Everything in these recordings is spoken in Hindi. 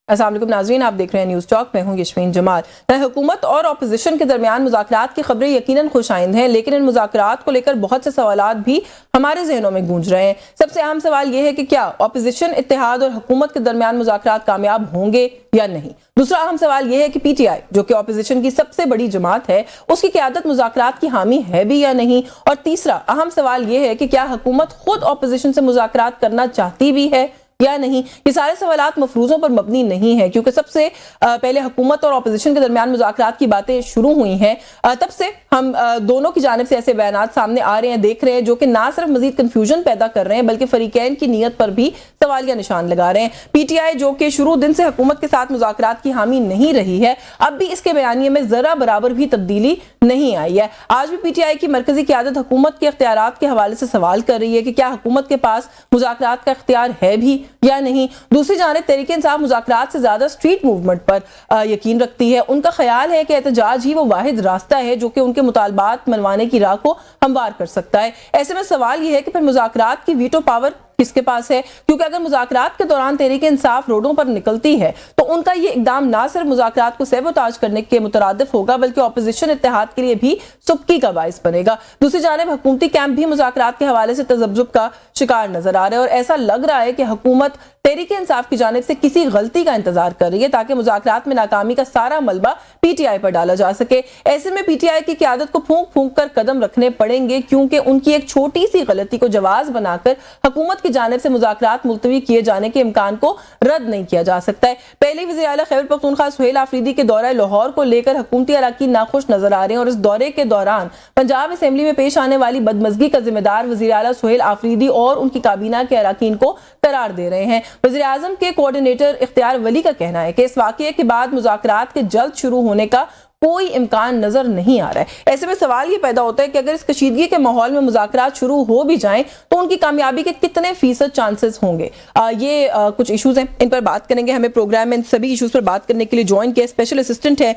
अस्सलाम वालेकुम नाज़रीन, आप देख रहे हैं न्यूज़ टॉक। मैं हूं यशवीन जमाल। हुकूमत और अपोजिशन के दरमियान मुज़ाकरात की खबरें यकीनन खुशाइंद हैं, लेकिन इन मुज़ाकरात को लेकर बहुत से सवालात भी हमारे जहनों में गूंज रहे हैं। सबसे अहम सवाल यह है कि क्या अपोजिशन, इत्तेहाद और हुकूमत के दरमियान मुज़ाकरात कामयाब होंगे या नहीं। दूसरा अहम सवाल यह है कि PTI, जो कि अपोजिशन की सबसे बड़ी जमात है, उसकी क़यादत मुज़ाकरात की हामी है भी या नहीं। और तीसरा अहम सवाल यह है कि क्या हुकूमत खुद अपोजिशन से मुज़ाकरात करना चाहती भी है या नहीं। ये सारे सवालात मफरूज़ों पर मबनी नहीं है, क्योंकि सबसे पहले हुकूमत और अपोजिशन के दरमियान मुज़ाकरात की बातें शुरू हुई हैं, तब से हम दोनों की जानिब से ऐसे बयानात सामने आ रहे हैं, देख रहे हैं, जो कि ना सिर्फ मजीद कन्फ्यूजन पैदा कर रहे हैं बल्कि फरीकैन की नीयत पर भी सवालिया निशान लगा रहे हैं। PTI, जो कि शुरू दिन से हुकूमत के साथ मुज़ाकरात की हामी नहीं रही है, अब भी इसके बयानिए में जरा बराबर भी तब्दीली नहीं आई है। आज भी PTI की मरकजी क़यादत हुकूमत के इख्तियारात के हवाले से सवाल कर रही है कि क्या हुकूमत के पास मुज़ाकरात का इख्तियार है भी या नहीं। दूसरी जानिब तहरीक इंसाफ मुज़ाकरात से ज्यादा स्ट्रीट मूवमेंट पर यकीन रखती है। उनका ख्याल है कि एहतजाज ही वो वाहिद रास्ता है जो कि उनके मुतालबात मनवाने की राह को हमवार कर सकता है। ऐसे में सवाल यह है कि फिर मुज़ाकरात की वीटो पावर किसके पास है, क्योंकि अगर मुज़ाकरात के दौरान तहरीक इंसाफ रोडों पर निकलती है तो उनका ये इकदाम ना सिर्फ मुज़ाकरात को सैबोताज करने के मुतरादिफ होगा बल्कि अपोजिशन इत्तेहाद के लिए भी सुबकी का बाइस बनेगा। दूसरी जानिब हुकूमती कैंप भी मुज़ाकरात के हवाले से तज़ब्ज़ुब का शिकार नजर आ रहा है और ऐसा लग रहा है कि हुकूमत तहरीक इंसाफ की जानिब से किसी गलती का इंतजार कर रही है ताकि मुज़ाकरात में नाकामी का सारा मलबा PTI पर डाला जा सके। ऐसे में PTI की क़यादत को फूंक फूंक कर कदम रखने पड़ेंगे, क्योंकि उनकी एक छोटी सी गलती को जवाज बनाकर हुकूमत की जानिब से मुज़ाकरात मुलतवी किए जाने के इम्कान को रद्द नहीं किया जा सकता है। पहले वज़ीर आला खैबर पख्तूनख्वा सुहेल आफरीदी के दौरा लाहौर को लेकर हुकूमती अरकान नाखुश नजर आ रहे हैं और इस दौरे के दौरान पंजाब असेंबली में पेश आने वाली बदमज़गी का जिम्मेदार वज़ीर आला सुहेल आफरीदी और उनकी काबीना के अरकान को करार दे रहे हैं। वज़ीर आज़म के कोऑर्डिनेटर इख्तियार वली का कहना है कि इस वाक़ये के बाद मुज़ाकरात के जल्द शुरू होने का कोई इम्कान नजर नहीं आ रहा है। ऐसे में सवाल ये पैदा होता है कि अगर इस कशीदगी के माहौल में मुज़ाकरात शुरू हो भी जाएं तो उनकी कामयाबी के कितने फीसद चांसेस होंगे। ये कुछ इशूज़ हैं, इन पर बात करेंगे। हमें प्रोग्राम में सभी इशूज़ पर बात करने के लिए ज्वाइन किया स्पेशल असिस्टेंट है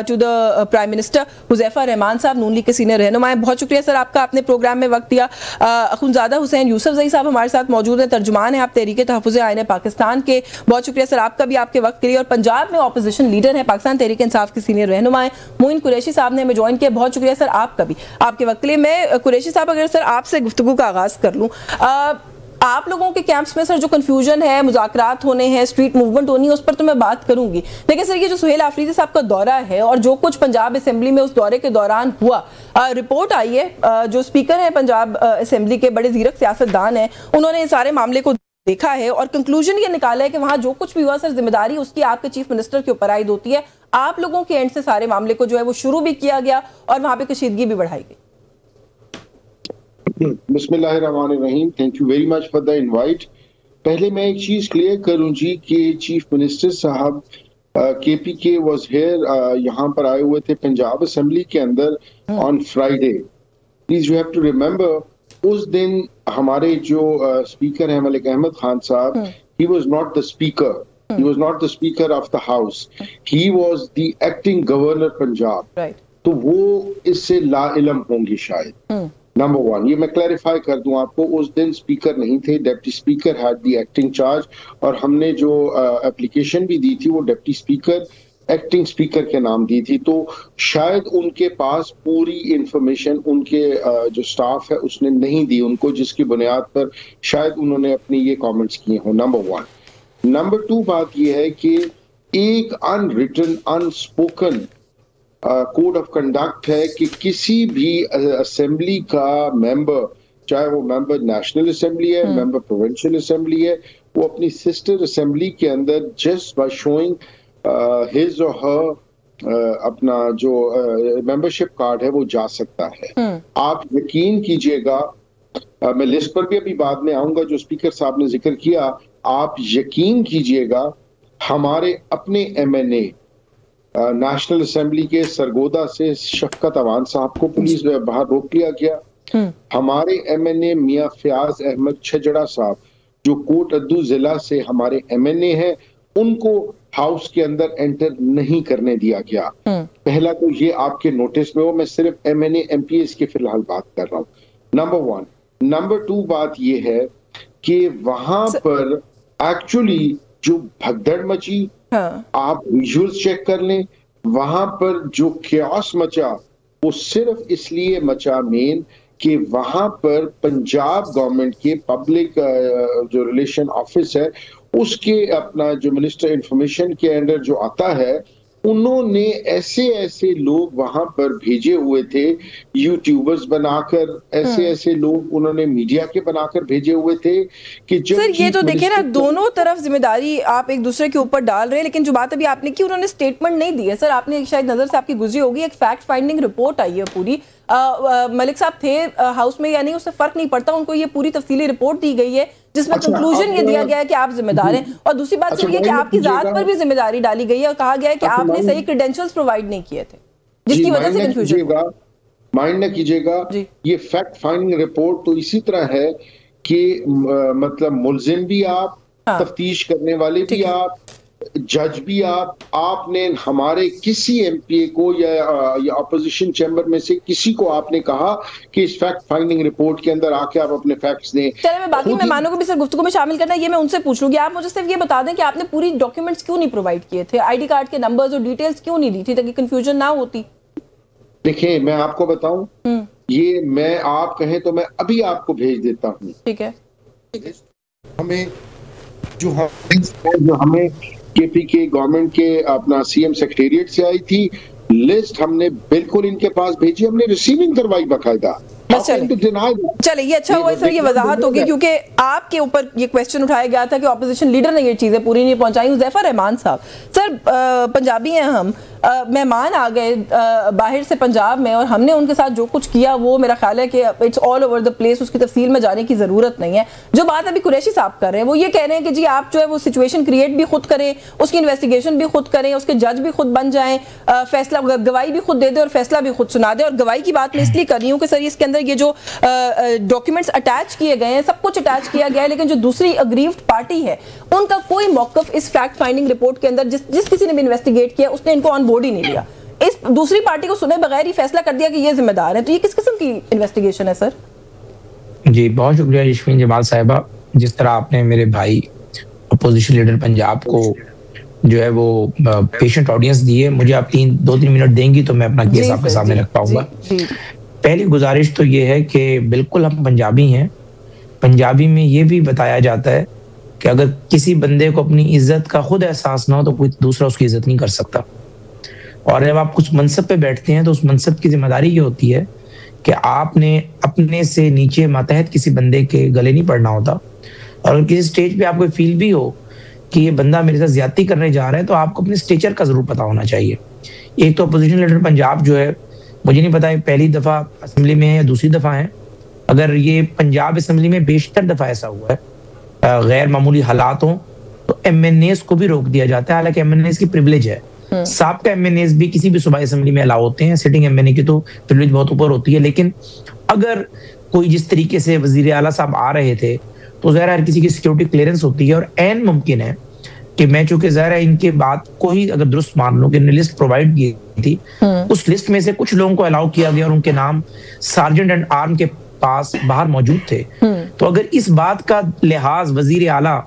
to the prime minister Huzaifa Rahman साहब, नून लीग के सीनियर रहनुमा हैं। बहुत शुक्रिया सर आपका, आपने प्रोग्राम में वक्त दिया। अखुनज़ादा हुसैन यूसुफज़ई साहब हमारे साथ मौजूद हैं, तर्जुमान है आप तहरीक तहफ़्फ़ुज़ आईन पाकिस्तान के। बहुत शुक्रिया सर आपका भी, आपके वक्त के लिए। और पंजाब में अपोजिशन लीडर है, पाकिस्तान तहरीक इंसाफ के सीनियर रहनुमा मोइन कुरैशी साहब ने हमें ज्वाइन किया। बहुत शुक्रिया सर आपका भी, आपके वक्त के लिए। मैं कुरैशी साहब, अगर सर आपसे गुफ्तगू का आगाज कर लूं, आप लोगों के कैंप्स में सर जो कंफ्यूजन है, मुज़ाकरात होने हैं, स्ट्रीट मूवमेंट होनी है, उस पर तो मैं बात करूंगी, लेकिन सर ये जो सुहेल आफरीदी साहब का दौरा है और जो कुछ पंजाब असेंबली में उस दौरे के दौरान हुआ, रिपोर्ट आई है, जो स्पीकर है पंजाब असेंबली के, बड़े ज़ीरक सियासतदान हैं, उन्होंने इस सारे मामले को देखा है और कंक्लूजन ये निकाला है कि वहां जो कुछ भी हुआ सर जिम्मेदारी उसकी आपके चीफ मिनिस्टर के ऊपर आयद होती है। आप लोगों के एंड से सारे मामले को जो है वो शुरू भी किया गया और वहां पे कशीदगी भी बढ़ाई गई। बिस्मिल्लाहिर्रहमानिर्रहीम, thank you very much for the invite. पहले मैं एक चीज क्लियर करूं जी कि चीफ मिनिस्टर साहब KPK वाज हियर, यहाँ पर आए हुए थे पंजाब असेंबली के अंदर on Friday. Please you have to remember, उस दिन हमारे जो स्पीकर हैं मलिक अहमद खान साहब, he was not the speaker, he was not the speaker of the house, he was the acting governor Punjab, right? तो वो इससे ला इलम होंगे शायद। नंबर वन, ये मैं क्लैरिफाई कर दूं आपको, उस दिन स्पीकर नहीं थे, deputy speaker had the acting charge, और हमने जो एप्लीकेशन भी दी थी वो डिप्टी स्पीकर एक्टिंग स्पीकर के नाम दी थी। तो शायद उनके पास पूरी इंफॉर्मेशन उनके जो स्टाफ है उसने नहीं दी उनको, जिसकी बुनियाद पर शायद उन्होंने अपनी ये कमेंट्स किए हो। Number one. नंबर टू, बात यह है कि एक unwritten unspoken code of conduct है कि किसी भी असेंबली का मेंबर, चाहे वो मेंबर नेशनल असेंबली है, मेंबर प्रोविंशियल असेंबली है, वो अपनी सिस्टर असेंबली के अंदर जस्ट बाय शोइंग हिज और हर अपना जो मेंबरशिप कार्ड है वो जा सकता है। आप यकीन कीजिएगा, मैं लिस्ट पर भी अभी बाद में आऊंगा जो स्पीकर साहब ने जिक्र किया, आप यकीन कीजिएगा हमारे अपने MNA नेशनल असेंबली के सरगोदा से शफकत अवान साहब को पुलिस बाहर रोक लिया गया। हमारे MNA मियां फयाज अहमद छजड़ा साहब जो कोट अद्दू जिला से हमारे MNA हैं, उनको हाउस के अंदर एंटर नहीं करने दिया गया। पहला तो ये आपके नोटिस में हो, मैं सिर्फ MNA MPs की फिलहाल बात कर रहा हूँ। Number one. नंबर टू, बात ये है कि वहां पर एक्चुअली जो भगदड़ मची हाँ। आप विजुअल्स चेक कर लें, वहां पर जो क्यास मचा वो सिर्फ इसलिए मचा मेन कि वहां पर पंजाब गवर्नमेंट के पब्लिक जो रिलेशन ऑफिस है उसके अपना जो मिनिस्टर इंफॉर्मेशन के अंडर जो आता है, उन्होंने ऐसे ऐसे लोग वहां पर भेजे हुए थे, यूट्यूबर्स बनाकर, ऐसे ऐसे लोग उन्होंने मीडिया के बनाकर भेजे हुए थे कि जब सर ये तो देखिए ना, दोनों तरफ जिम्मेदारी आप एक दूसरे के ऊपर डाल रहे हैं। लेकिन जो बात अभी आपने की, उन्होंने स्टेटमेंट नहीं दी है। सर आपने शायद नजर से आपकी गुजरी होगी, एक फैक्ट फाइंडिंग रिपोर्ट आई है पूरी। मलिक साहब थे हाउस में या नहीं उससे फर्क नहीं पड़ता, उनको ये पूरी तफसीली रिपोर्ट दी गई है जिसमें कंक्लूजन ये दिया गया है कि आप जिम्मेदार हैं। और दूसरी बात ये है कि आपकी जात पर भी जिम्मेदारी डाली गई है और कहा गया है कि आपने सही क्रेडेंशियल्स प्रोवाइड नहीं किए थे, जिसकी वजह से कंफ्यूजन। माइंड न कीजिएगा, ये फैक्ट फाइंडिंग रिपोर्ट तो इसी तरह है कि मतलब मुलजिम भी आप, तफ्तीश करने वाले भी आप, जज भी आपने हमारे किसी एमपीए को या अपोजिशन चैम्बर में से किसी को आपने कहा कि इस फैक्ट फाइंडिंग रिपोर्ट के अंदर आके आप अपने फैक्ट्स दें। चलिए, मैं बाकी मेहमानों को भी सर गुफ्तगू में शामिल करना है, ये मैं उनसे पूछ लूंगी। आप मुझे सिर्फ ये बता दें कि आपने पूरी डॉक्यूमेंट्स क्यों नहीं प्रोवाइड किए थे, आईडी कार्ड के नंबर्स और डिटेल्स क्यों नहीं दी थी, ताकि कंफ्यूजन ना होती। देखिए मैं आपको बताऊं, ये मैं आप कहें तो मैं अभी आपको भेज देता हूँ। ठीक है। हमें जो हमें केपी के गवर्नमेंट के अपना सीएम सेक्रेटेरिएट से आई थी लिस्ट, हमने बिल्कुल इनके पास भेजी, हमने रिसीविंग करवाई बाकायदा। चले ये अच्छा हुआ सर, ये वजाहत होगी, क्योंकि आपके ऊपर ये क्वेश्चन उठाया गया था कि ऑपोजिशन लीडर ने ये चीजें पूरी नहीं पहुंचाई। हुज़ैफा रहमान साहब, सर पंजाबी हैं हम, मेहमान आ गए बाहर से पंजाब में और हमने उनके साथ जो कुछ किया वो मेरा ख्याल है कि it's all over the place, उसकी तफसील में जाने की जरूरत नहीं है। जो बात अभी कुरैशी साहब कर रहे हैं वो ये कह रहे हैं कि जी आप जो है वो सिचुएशन क्रिएट भी खुद करें, उसकी इन्वेस्टिगेशन भी खुद करें, उसके जज भी खुद बन जाएं, फैसला गवाही भी खुद दे दे और फैसला भी खुद सुना दे। और गवाही की बात मैं इसलिए कर रही हूँ कि सर इसके अंदर ये जो डॉक्यूमेंट्स अटैच किए गए हैं, सब कुछ अटैच किया गया है, लेकिन जो दूसरी अग्रीव्ड पार्टी है उनका कोई मौकफ इस फैक्ट फाइंडिंग रिपोर्ट के अंदर जिस किसी ने भी इन्वेस्टिगेट किया उसने इनको ऑन बोर्ड ही नहीं लिया। इस दूसरी पार्टी को सुने बगैर ही फैसला कर दिया कि ये जिम्मेदार है। तो ये किस किस्म की इन्वेस्टिगेशन है सर? जी बहुत शुक्रिया यशवीन जमाल साहिबा, जिस तरह आपने मेरे भाई अपोजिशन लीडर पंजाब को जो है वो पेशेंट ऑडियंस दी है, मुझे आप 2-3 मिनट देंगी तो मैं अपना केस आपके सामने रख पाऊंगा। पहली गुजारिश तो ये है कि बिल्कुल हम पंजाबी हैं, पंजाबी में ये भी बताया जाता है कि अगर किसी बंदे को अपनी इज्जत का खुद एहसास ना हो तो कोई दूसरा उसकी इज्जत नहीं कर सकता। और जब आप कुछ मनसब पे बैठते हैं तो उस मनसब की जिम्मेदारी ये होती है कि आपने अपने से नीचे मातहत किसी बंदे के गले नहीं पड़ना होता। और अगर किसी स्टेज पे आपको फील भी हो कि ये बंदा मेरे साथ ज्यादती करने जा रहा है तो आपको अपने स्टेचर का जरूर पता होना चाहिए। एक तो अपोजिशन लीडर पंजाब जो है, मुझे नहीं पता है पहली दफा असेंबली में है या दूसरी दफा है, अगर ये पंजाब असेंबली में बेशतर दफा ऐसा हुआ है गैर मामूली हालात हों तो एमएनएस को भी रोक दिया जाता है, हालांकि एमएनएस की प्रिविलेज है। साबका एमएनएस भी किसी भी सूबाई असेंबली में अलाउ होते हैं, सिटिंग एमएनए की तो प्रिविलेज बहुत ऊपर होती है। लेकिन अगर कोई जिस तरीके से वजीर आला साहब आ रहे थे तो ज़ाहिर हर किसी की सिक्योरिटी क्लियरेंस होती है और एन मुमकिन है कि मैं चूंकि ज़ाहिर है इनके बाद को ही अगर दुरुस्त मान लो कि लिस्ट प्रोवाइड की थी, उस लिस्ट में से कुछ लोगों को अलाउ किया गया और उनके नाम सार्जेंट एंड आर्म के पास बाहर मौजूद थे। तो अगर इस बात का लिहाज वजीर आला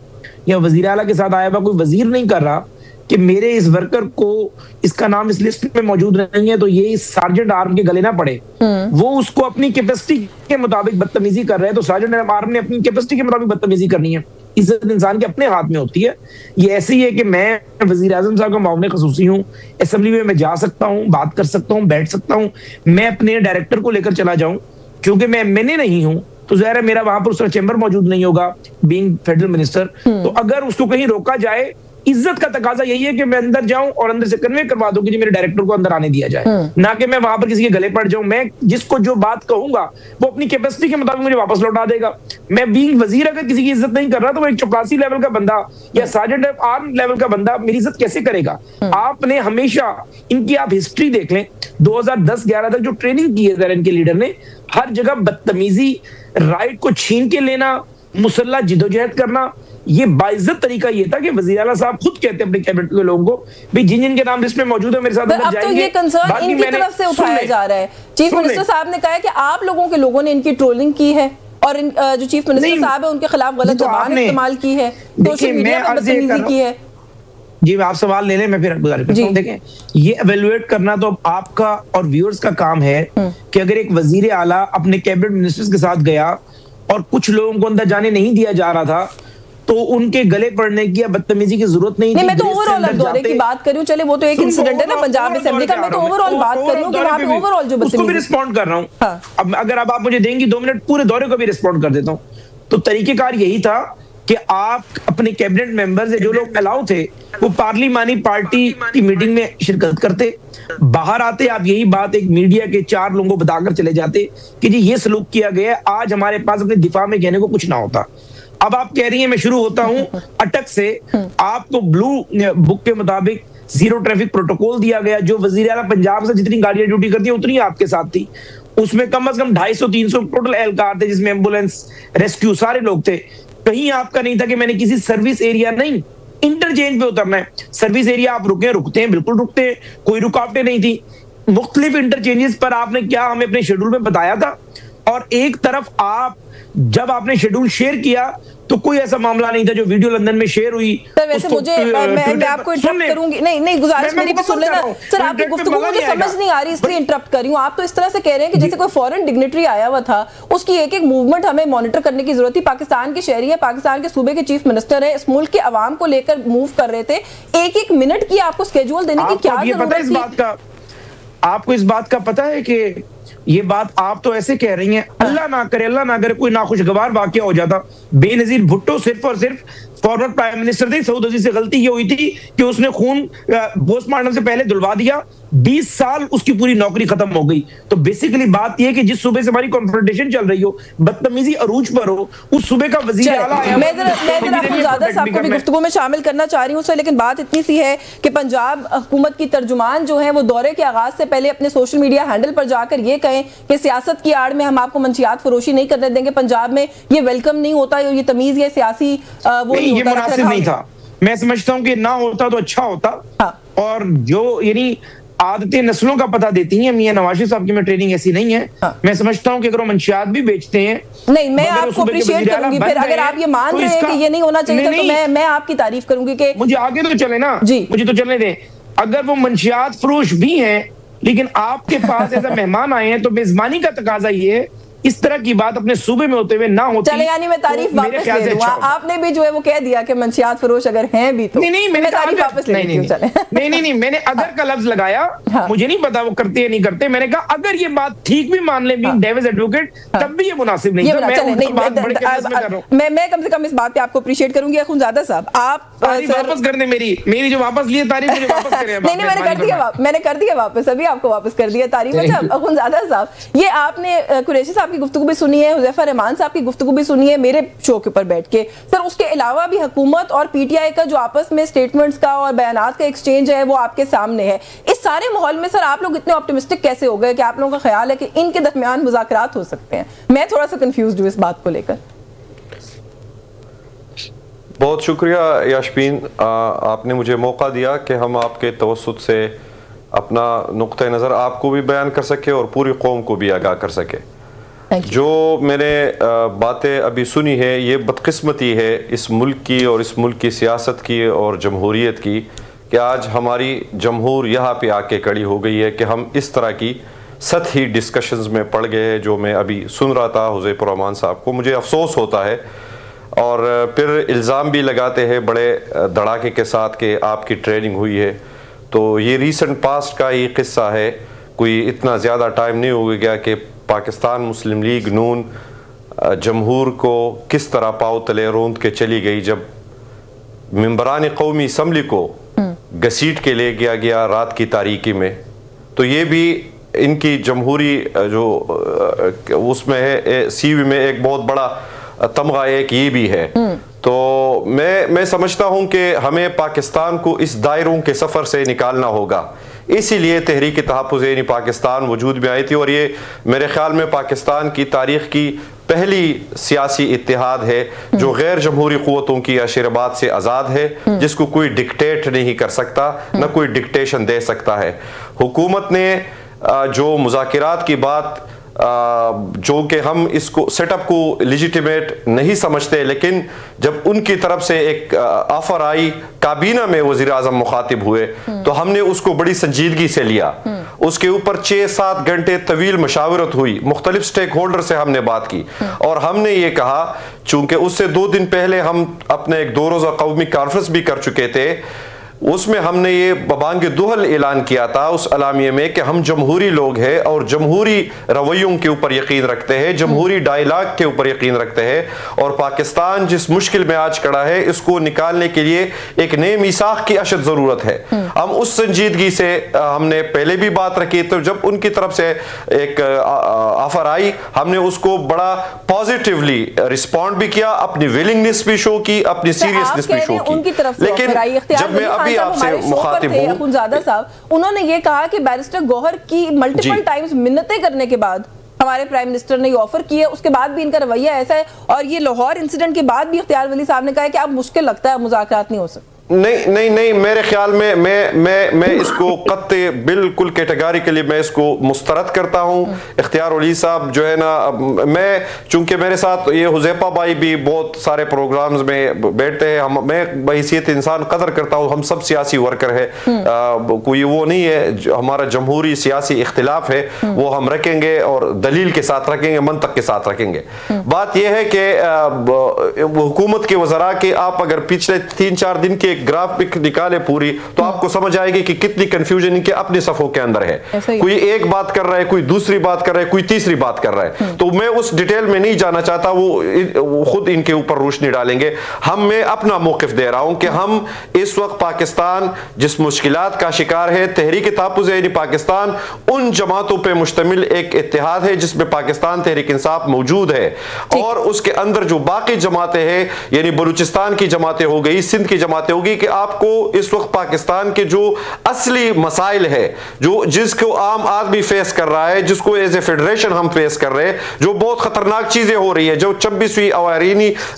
या वजीर आला के साथ आया हुआ कोई वजीर नहीं कर रहा कि मेरे इस वर्कर को इसका नाम इस लिस्ट में मौजूद नहीं है तो ये इस सार्जेंट आर्म के गले ना पड़े, वो उसको अपनी कैपेसिटी के मुताबिक बदतमीजी कर रहे हैं, तो सार्जेंट आर्म ने अपनी कैपेसिटी के मुताबिक बदतमीजी करनी है। इज्जत इंसान के अपने हाथ में होती है। ये ऐसे ही है कि मैं वजीर आजम साहब का मामले खसूसी हूँ, असेंबली में मैं जा सकता हूँ, बात कर सकता हूँ, बैठ सकता हूँ, मैं अपने डायरेक्टर को लेकर चला जाऊं, क्योंकि मैं एमएनए नहीं हूं तो ज़ाहिर है मेरा वहां पर उसका चैम्बर मौजूद नहीं होगा बीइंग फेडरल मिनिस्टर। तो अगर उसको कहीं रोका जाए, इज्जत का तकाजा यही है कि मैं अंदर जाऊं और अंदर से कन्वे करवा दूं कि मेरे डायरेक्टर को अंदर आने दिया जाए, ना कि मैं वहां पर किसी के गले पड़ जाऊं। मैं जिसको जो बात कहूंगा वो अपनी कैपेसिटी के मुताबिक मुझे वापस लौटा देगा। मैं बीइंग वजीर अगर किसी की इज्जत नहीं कर रहा तो वो एक चपरासी लेवल का बंदा या सार्जेंट आर्म लेवल का बंदा मेरी इज्जत कैसे करेगा? आपने हमेशा इनकी आप हिस्ट्री देख लें, 2010-11 तक जो ट्रेनिंग की है इनके लीडर ने, हर जगह बदतमीजी, राइट को छीन के लेना, मुसल्ला जिदोजहद करना, ये बाइज्जत तरीका ये था कि वज़ीर आला साहब खुद कहते अपने कैबिनेट के लोगों को भी जिन के नाम लिस्ट में मौजूद है मेरे साथ अंदर जाएंगे। अब तो ये कंसर्न इनकी तरफ से उठाया जा रहा है। चीफ मिनिस्टर साहब ने कहा है कि आप लोगों ने इनकी ट्रोलिंग की है और जो चीफ मिनिस्टर साहब है उनके खिलाफ गलत ज़बान इस्तेमाल की है, सोशल मीडिया पर बदतमीजी की है। जी आप सवाल ले लें, मैं फिर गुजारिश करता हूं। देखें, ये एवेल्युएट करना तो आपका और व्यूअर्स का काम है कि अगर एक वजीर आला अपने कैबिनेट मिनिस्टर्स के साथ गया और कुछ लोगों को अंदर जाने नहीं दिया जा रहा था, तो उनके गले पड़ने की या बदतमीजी की जरूरत नहीं थी। मैं तो ओवरऑल दौरे की बात कर रही हूं, चले वो तो एक इंसिडेंट है ना पंजाब असेंबली का, मैं तो ओवरऑल बात कर रही हूं कि वहां पे ओवरऑल जो उसको भी रिस्पॉन्ड कर रहा हूं। अब अगर अब आप मुझे देंगी 2 मिनट, पूरे दौरे को भी रिस्पॉन्ड कर देता हूं। तो तरीकेकार यही था कि आप अपने कैबिनेट मेंबर्स जो लोग अलाउ थे वो पार्लिमानी पार्टी की मीटिंग में शिरकत करते, बाहर आते, आप यही बात एक मीडिया के 4 लोगों को बताकर चले जाते कि जी ये सलूक किया गया है, आज हमारे पास अपने दिफा में कहने को कुछ ना होता। अब आप कह रही हैं, मैं शुरू होता हूं अटक से, आपको ब्लू बुक के मुताबिक जीरो ट्रैफिक प्रोटोकॉल दिया गया, जो वजीर आला पंजाब से जितनी गाड़ियां ड्यूटी करती है उतनी आपके साथ थी, उसमें कम से कम 250-300 टोटल एहलकार थे, जिसमें एम्बुलेंस, रेस्क्यू सारे लोग थे। कहीं आपका नहीं था कि मैंने किसी सर्विस एरिया, नहीं, इंटरचेंज पे उतरना है। सर्विस एरिया आप रुकते हैं, बिल्कुल रुकते हैं, कोई रुकावटें नहीं थी। मुख्तलिफ इंटरचेंजेस पर आपने क्या हमें अपने शेड्यूल में बताया था, और एक तरफ आप जब आपने शेड्यूल शेयर किया तो कोई ऐसा मामला नहीं था जो वीडियो लंदन में शेयर हुई। सर वैसे मुझे मैं आपको इंटरप्ट करूंगी, नहीं गुजारिश मेरी भी सुन लेना सर, आपकी गुफ्तगू मुझे समझ नहीं आ रही इसलिए इंटरप्ट कर रही हूं। आप तो इस तरह से कह रहे हैं कि जैसे कोई फॉरेन डिग्निटरी आया हुआ था, उसकी एक एक मूवमेंट हमें मॉनिटर करने की जरूरत थी। पाकिस्तान के शहरी है, पाकिस्तान के सूबे के चीफ मिनिस्टर है, इस मुल्क के अवाम को लेकर मूव कर रहे थे, एक एक मिनट की आपको स्केड्यूल देने की क्या जरूरत थी? आपको इस बात का पता है कि ये बात आप तो ऐसे कह रही हैं, अल्लाह ना करे कोई नाखुशगवार वाकया हो जाता। बेनजीर भुट्टो सिर्फ और सिर्फ फॉर्मर प्राइम मिनिस्टर थे, सऊद अजीज से गलती ये हुई थी कि उसने खून पोस्टमार्टम से पहले धुलवा दिया, 20 साल उसकी पूरी नौकरी खत्म हो गई। तो बेसिकली बात यह है कि जिस सूबे से हमारी कॉन्फ्रंटेशन चल रही हो, बदतमीजी अरूज पर हो, उस सूबे का वजीर आला आया। मैं जरा साहब को भी गुफ्तगू में शामिल करना चाह रही हूँ सर, लेकिन बात इतनी सी है कि पंजाब हुकूमत की तर्जुमान जो है वो दौरे के आगाज से पहले अपने सोशल मीडिया हैंडल पर जाकर ये कहें कि सियासत की आड़ में हम आपको मंशियात फरोशी नहीं करने देंगे, पंजाब में ये वेलकम नहीं होता, ये तमीज, ये सियासी वो ये मुनासिब नहीं था। मैं समझता हूँ कि ना होता तो अच्छा होता। और जो यानी आदतें नस्लों का पता देती हैं, मियां नवाज साहब की में ट्रेनिंग ऐसी नहीं है। मैं समझता हूँ कि अगर वो मंशियात भी बेचते हैं, नहीं मैं आपको अप्रिशिएट करूंगी, फिर अगर आप ये मान रहे हैं कि ये नहीं होना चाहिए तो मैं आपकी तारीफ करूंगी कि मुझे आगे तो चले ना जी, मुझे तो चलने दें। अगर वो मंशियात फरोश भी हैं, लेकिन आपके पास ऐसा मेहमान आए हैं, तो मेजबानी का तकाजा ये है इस तरह की बात अपने सूबे में होते हुए ना होती। चले यानी मैं तारीफ वापस ले लूं। आपने भी जो है वो कह दिया कि मंशियात फरोश अगर हैं भी तो नहीं मैं तारीफ वापस ले लेती हूं। चले नहीं मैंने अगर का लफ्ज लगाया, मुझे नहीं पता वो करते या नहीं करते, मैंने कहा अगर ये बात ठीक भी मान ले डेविस एडवोकेट, तब भी ये मुनासिब नहीं। मैं कम से कम इस बात पे आपको अप्रिशिएट करूंगी। अखुनजादा साहब आप वापस कर दे मेरी जो वापस लिए तारीफ मुझे वापस करें। नहीं मैंने कर दिया वापस, अभी आपको वापस कर दिया तारीफ। अच्छा अखुनजादा साहब, ये आपने कुरैशी साहब की गुफ्तगू भी सुनी है, हुज़ैफा रहमान साहब की गुफ्तगू भी सुनी है मेरे शो के ऊपर बैठ के। सर उसके अलावा भी हुकूमत और पीटीआई का जो आपस में स्टेटमेंट्स का और बयानात का एक्सचेंज है वो आपके सामने है। इस सारे माहौल में सर आप लोग इतने ऑप्टिमिस्टिक कैसे हो गए कि आप लोगों का ख्याल है कि इनके दरमियान मुज़ाकरात हो सकते हैं? मैं थोड़ा सा कंफ्यूज हूँ इस बात को लेकर। बहुत शुक्रिया याशबीन, आपने मुझे मौका दिया कि हम आपके तवस्सुत से अपना नुक्ता नज़र आपको भी बयान कर सके और पूरी कौम को भी आगाह कर सके। जो मैंने बातें अभी सुनी है, ये बदकिस्मती है इस मुल्क की और इस मुल्क की सियासत की और जमहूरियत की कि आज हमारी जमहूर यहाँ पे आके खड़ी हो गई है कि हम इस तरह की सतही डिस्कशंस में पड़ गए हैं। जो मैं अभी सुन रहा था हुज़ैफा रहमान साहब को, मुझे अफसोस होता है और फिर इल्ज़ाम भी लगाते हैं बड़े धड़ाके के साथ कि आपकी ट्रेनिंग हुई है। तो ये रीसेंट पास्ट का ये किस्सा है, कोई इतना ज़्यादा टाइम नहीं हो गया कि पाकिस्तान मुस्लिम लीग नून जमहूर को किस तरह पाँव तले रोंद के चली गई, जब मेंबरान कौमी असम्बली को घसीट के ले गया रात की तारीकी में। तो ये भी इनकी जमहूरी जो उसमें है सीवी में एक बहुत बड़ा तमगा एक ये भी है। तो मैं समझता हूं कि हमें पाकिस्तान को इस दायरों के सफ़र से निकालना होगा। इसीलिए तहरीक तहफ़्फ़ुज़ पाकिस्तान वजूद में आई थी और ये मेरे ख्याल में पाकिस्तान की तारीख़ की पहली सियासी इत्तेहाद है जो गैर जमहूरी क़ुव्वतों की अशरबात से आज़ाद है, जिसको कोई डिक्टेट नहीं कर सकता, न कोई डिक्टेशन दे सकता है। हुकूमत ने जो मुज़ाकिरात की बात जो कि हम इसको सेटअप को लेजिटिमेट नहीं समझते, लेकिन जब उनकी तरफ से एक ऑफर आई, काबीना में वजीर आजम मुखातिब हुए, तो हमने उसको बड़ी संजीदगी से लिया। उसके ऊपर 6-7 घंटे तवील मशावरत हुई, मुख्तलिफ स्टेक होल्डर से हमने बात की और हमने ये कहा, चूंकि उससे 2 दिन पहले हम अपने एक 2 रोज़ा कौमी कॉन्फ्रेंस भी कर चुके थे, उसमें हमने ये बबांग दुहल ऐलान किया था उस अलामिये में कि हम जमहूरी लोग हैं और जमहूरी रवैयों के ऊपर यकीन रखते हैं, जमहूरी डायलॉग के ऊपर यकीन रखते हैं और पाकिस्तान जिस मुश्किल में आज खड़ा है इसको निकालने के लिए एक नए मीसाख की अशद ज़रूरत है। हम उस संजीदगी से हमने पहले भी बात रखी, तो जब उनकी तरफ से एक ऑफर आई हमने उसको बड़ा पॉजिटिवली रिस्पॉन्ड भी किया, अपनी विलिंगनेस भी शो की, अपनी सीरियसनेस भी शो की। लेकिन जब मैं अभी आपसे मुखातिब हूं, अखुंज़ादा साहब उन्होंने ये कहा कि बैरिस्टर गौहर की मल्टीपल टाइम्स मिन्नतें करने के बाद हमारे प्राइम मिनिस्टर ने ये ऑफर किया, उसके बाद भी इनका रवैया ऐसा है और ये लाहौर इंसिडेंट के बाद भी इख्तियार वली साहब ने कहा है कि अब मुश्किल लगता है, मुज़ाकरात नहीं हो सकते। नहीं, मेरे ख्याल में मैं इसको कत्ते बिल्कुल कैटेगोरिकली मैं इसको मुस्तरद करता हूं। इख्तियार वली साहब जो है ना, मैं चूंकि मेरे साथ ये हुज़ैफा भाई भी बहुत सारे प्रोग्राम्स में बैठते हैं, मैं बहैसियत इंसान कदर करता हूं, हम सब सियासी वर्कर है, कोई वो नहीं है, हमारा जमहूरी सियासी इख्तिलाफ है वो हम रखेंगे और दलील के साथ रखेंगे, मंतक के साथ रखेंगे। बात यह है कि हुकूमत के वज़रा के आप अगर पिछले 3-4 दिन के ग्राफिक निकाले पूरी, तो आपको समझ आएगी कि कितनी कंफ्यूजन इनके अपने सफों के अंदर है। कोई एक बात कर रहा है, कोई दूसरी बात कर रहा है, कोई तीसरी बात कर रहा है। तो मैं उस डिटेल में नहीं जाना चाहता, वो खुद इनके ऊपर रोशनी डालेंगे। मैं अपना मौकिफ दे रहा हूं कि हम इस वक्त पाकिस्तान जिस मुश्किलात का शिकार है, तहरीक तहफ़्फ़ुज़ यानी पाकिस्तान उन जमातों पर मुश्तमिल एक इत्तेहाद है जिसमें पाकिस्तान तहरीक इंसाफ मौजूद है और उसके अंदर जो बाकी जमातें हैं, यानी बलूचिस्तान की जमातें हो गई, सिंध की जमातें होगी, कि आपको इस वक्त पाकिस्तान के जो असली मसाइल है, जो जिसको आम आदमी फेस कर रहा है, जिसको एज ए फेडरेशन हम फेस कर रहे हैं, जो बहुत खतरनाक चीजें हो रही है, जो 26वीं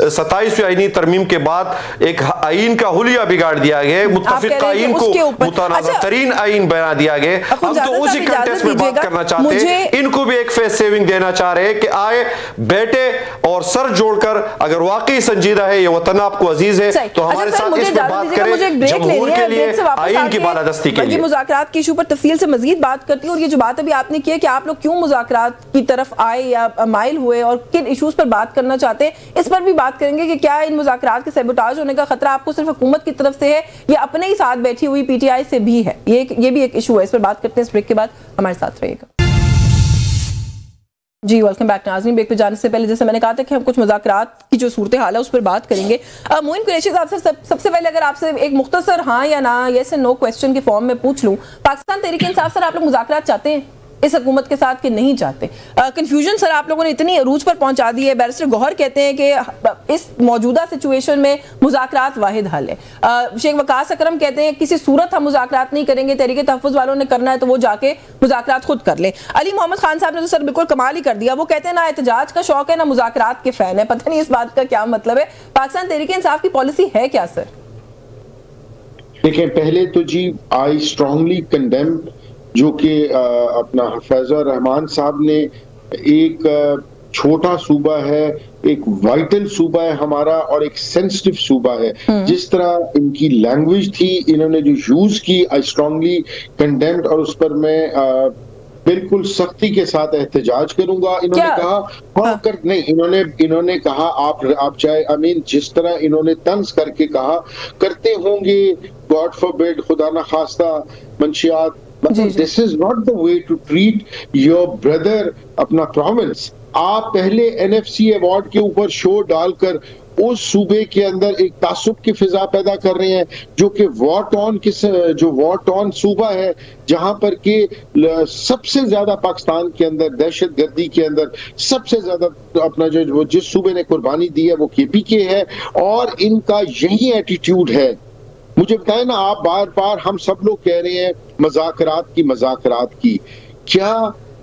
27वीं आईनी तरमीम के बाद एक आइन का हुलिया बिगाड़ दिया गया, मुत्तफिक आइन को मुतनाज़ा तरीन आइन बना दिया गया। हम तो उसी कंटेक्स्ट में बात करना चाहते हैं, इनको भी एक फेस सेविंग देना चाह रहे हैं कि आए बैठे और सर जोड़कर, अगर वाकई संजीदा है ये वतन आपको अजीज है तो हमारे साथ इस पर बात करें, मुझे एक ब्रेक लेनी है, ब्रेक से वापस आइन की बालादस्ती के लिए मुज़ाकरात के इशू पर तफसील से मजीद बात करती हूँ। और ये जो बात अभी आपने की है कि आप लोग क्यों मुज़ाकरात की तरफ आए या माइल हुए और किन इशूज पर बात करना चाहते हैं, इस पर भी बात करेंगे कि क्या इन मुज़ाकरात के सैबोटाज होने का खतरा आपको सिर्फ हुकूमत की तरफ से है या अपने ही साथ बैठी हुई पीटीआई से भी है। ये भी एक इशू है, इस पर बात करते हैं इस ब्रेक के बाद, हमारे साथ रहिएगा। जी वेलकम बैक नाज़रीन। ब्रेक पे जाने से पहले जैसे मैंने कहा था कि हम कुछ मुज़ाकरात की जो सूरत हाल है उस पर बात करेंगे। मोइन कुरैशी साहब से सबसे पहले अगर आपसे एक मुख्तसर हाँ या ना, येस एंड नो क्वेश्चन के फॉर्म में पूछ लूँ, पाकिस्तान तहरीक इंसाफ सर आप लोग मुज़ाकरात चाहते हैं इस हुकूमत के साथ कि नहीं चाहते? कंफ्यूजन सर आप लोगों ने इतनी अरूज पर पहुंचा दी है। बैरिस्टर गौहर कहते हैं कि इस मौजूदा सिचुएशन में मुज़ाकरात वाहिद हल है। शेख वकास अकरम कहते हैं किसी सूरत हम मुज़ाकरात नहीं करेंगे, तहरीक तहफ़्फ़ुज़ वालों ने करना है तो वो जाके मुज़ाकरात खुद कर ले। अली मोहम्मद खान साहब ने तो सर बिल्कुल कमाल ही कर दिया, वो कहते हैं ना एहतजाज का शौक है ना मुज़ाकरात के फैन है। पता नहीं इस बात का क्या मतलब है, पाकिस्तान तहरीक इंसाफ की पॉलिसी है क्या सर? देखिए पहले तो जी आई स्ट्रांगली कंडेम जो कि अपना हफीज़ुर रहमान साहब ने, एक छोटा सूबा है, एक वाइटल सूबा है हमारा और एक सेंसिटिव सूबा है, जिस तरह इनकी लैंग्वेज थी, इन्होंने जो यूज की, आई स्ट्रांगली कंडेम्ड और उस पर मैं बिल्कुल सख्ती के साथ एहतजाज करूंगा। इन्होंने कहा इन्होंने कहा आप चाहे जिस तरह इन्होंने तंज करके कहा करते होंगे, गॉड फॉरबिड, खुदा ना खास्ता मंशियात, this is not the way to treat your brother अपना प्रोविंस। आप पहले एनएफसी अवार्ड के ऊपर शो डालकर उस सूबे के अंदर एक तासुब की फिजा पैदा कर रहे हैं, जो कि वॉर टॉन सूबा है, जहां पर के सबसे ज्यादा पाकिस्तान के अंदर दहशत गर्दी के अंदर सबसे ज्यादा अपना जो जिस सूबे ने कुर्बानी दी है वो केपीके है और इनका यही एटीट्यूड है। मुझे बताएं ना, आप बार बार हम सब लोग कह रहे हैं मज़ाकरात की, क्या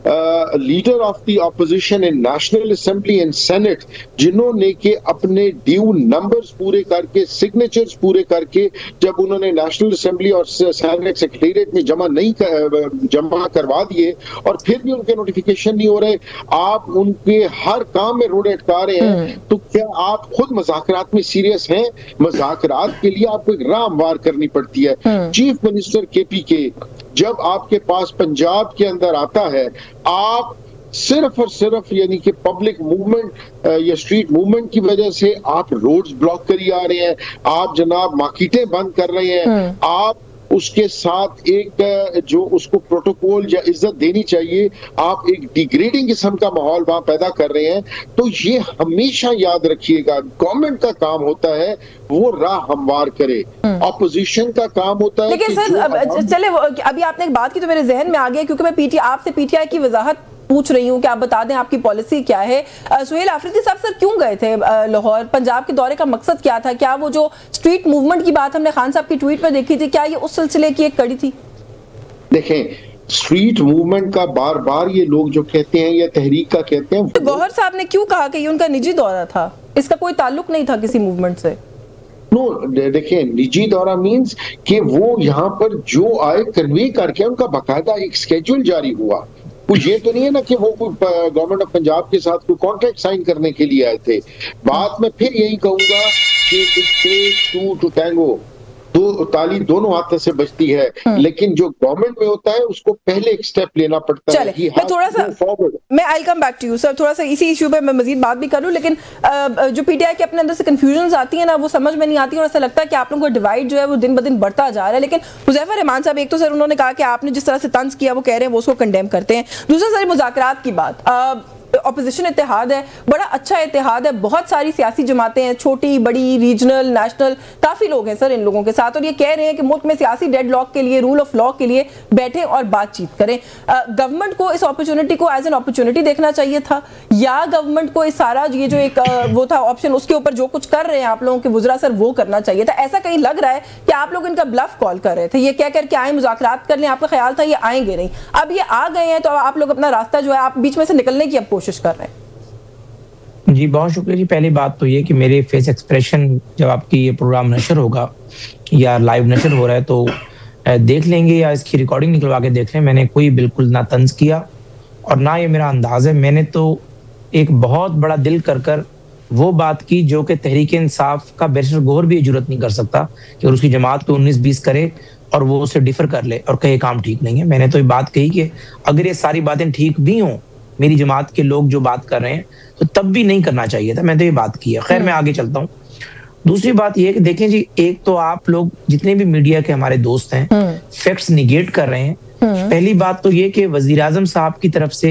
leader of the opposition in national assembly and senate, जिन्होंने के अपने ड्यू नंबर्स पूरे करके, सिग्नेचर्स पूरे करके, जब उन्होंने नेशनल असेंबली और सेनेट सेक्रेटेरिएट में जमा करवा दिए और फिर भी उनके नोटिफिकेशन नहीं हो रहे, आप उनके हर काम में रोड अटका रहे हैं, तो क्या आप खुद मज़ाकरात में सीरियस हैं? मज़ाकरात के लिए आपको एक राह हमवार करनी पड़ती है। चीफ मिनिस्टर KPK जब आपके पास पंजाब के अंदर आता है, आप सिर्फ और सिर्फ यानी कि पब्लिक मूवमेंट या स्ट्रीट मूवमेंट की वजह से आप रोड्स ब्लॉक करी आ रहे हैं, आप जनाब मार्केटें बंद कर रहे हैं, आप उसके साथ एक जो उसको प्रोटोकॉल या इज्जत देनी चाहिए, आप एक डिग्रेडिंग किस्म का माहौल वहां पैदा कर रहे हैं। तो ये हमेशा याद रखिएगा, गवर्नमेंट का काम होता है वो राह हमवार करे, ऑपोजिशन का काम होता है। लेकिन सर चले, अभी आपने एक बात की तो मेरे जहन में आ गया, क्योंकि मैं आपसे PTI की वजाहत पूछ रही हूँ कि आप बता दें आपकी पॉलिसी क्या है। सुहेल आफरीदी साहब सर क्यों गए थे लाहौर? पंजाब के दौरे का मकसद क्या था? क्या वो जो स्ट्रीट मूवमेंट की बात हमने खान साहब की ट्वीट में देखी थी, क्या ये उस सिलसिले की एक कड़ी थी? देखें, स्ट्रीट मूवमेंट का बार बार ये लोग जो कहते हैं या तहरीक का कहते हैं, तो गौहर साहब ने क्यों कहा कि ये उनका निजी दौरा था, इसका कोई ताल्लुक नहीं था किसी मूवमेंट से? नो, देखिए, निजी दौरा मींस कि वो यहाँ पर जो आए कन्वे करके उनका बाकायदा एक स्केड्यूल जारी हुआ। ये तो नहीं है ना कि वो गवर्नमेंट ऑफ पंजाब के साथ कोई कॉन्ट्रैक्ट साइन करने के लिए आए थे। बात मैं फिर यही कहूंगा कि टू टैंगो, दो ताली दोनों हाथों से बचती है, लेकिन जो गवर्नमेंट में होता है उसको पहले एक स्टेप लेना पड़ता है। मैं थोड़ा सा मैं I come back to you sir, थोड़ा सा इसी इशू पे मैं मजीद बात भी करूं, लेकिन जो PTI के अपने अंदर से कंफ्यूजन्स आती है ना, वो समझ में नहीं आती और ऐसा लगता है कि आप लोगों का डिवाइड जो है वो दिन ब दिन बढ़ता जा रहा है। लेकिन हुज़ैफा रहमान साहब, एक तो सर उन्होंने कहा कि आपने जिस तरह से तंज किया वो कह रहे हैं वो उसको कंडेम करते हैं। दूसरा सर मुज़ाकरात की बात, ऑपोजिशन इत्तेहाद है, बड़ा अच्छा इत्तेहाद है, बहुत सारी सियासी जमातें हैं, छोटी बड़ी, रीजनल, नेशनल, काफी लोग हैं सर इन लोगों के साथ, और ये कह रहे हैं कि मुल्क में सियासी डेडलॉक के लिए, रूल ऑफ लॉ के लिए बैठे और बातचीत करें। गवर्नमेंट को इस अपॉर्चुनिटी को एज एन अपॉर्चुनिटी देखना चाहिए था, या गवर्नमेंट को इस सारा ये जो एक वो था ऑप्शन, उसके ऊपर जो कुछ कर रहे हैं आप लोगों के वुज़रा सर, वो करना चाहिए था? ऐसा कहीं लग रहा है कि आप लोग इनका ब्लफ कॉल कर रहे थे, ये कह करके आए मुज़ाकरात कर लें, आपका ख्याल था ये आएंगे नहीं, अब ये आ गए हैं तो आप लोग अपना रास्ता जो है आप बीच में से निकलने की अब कोशिश कर रहे हैं। जी बहुत शुक्रिया जी। पहली बात तो ये कि मेरे फेस एक्सप्रेशन जब आपकी ये प्रोग्राम नशर होगा या लाइव नशर हो रहा है तो देख लेंगे, या इसकी रिकॉर्डिंग निकलवा के देख लें। मैंने कोई बिल्कुल ना तंज किया और ना ये मेरा अंदाज है। मैंने तो एक बहुत बड़ा दिल कर वो बात की जो कि तहरीक इंसाफ का बैरिस्टर गौहर भी जरूरत नहीं कर सकता कि उसकी जमात को 19-20 करे और वो उसे डिफर कर ले और कहे काम ठीक नहीं है। मैंने तो ये बात कही कि अगर ये सारी बातें ठीक भी हों, मेरी जमात के लोग जो बात कर रहे हैं, तो तब भी नहीं करना चाहिए था। मैंने तो ये बात की है। खैर मैं आगे चलता हूँ। दूसरी बात ये कि देखें जी, एक तो आप लोग जितने भी मीडिया के हमारे दोस्त हैं फैक्ट्स निगेट कर रहे हैं। पहली बात तो ये कि वजीर आजम साहब की तरफ से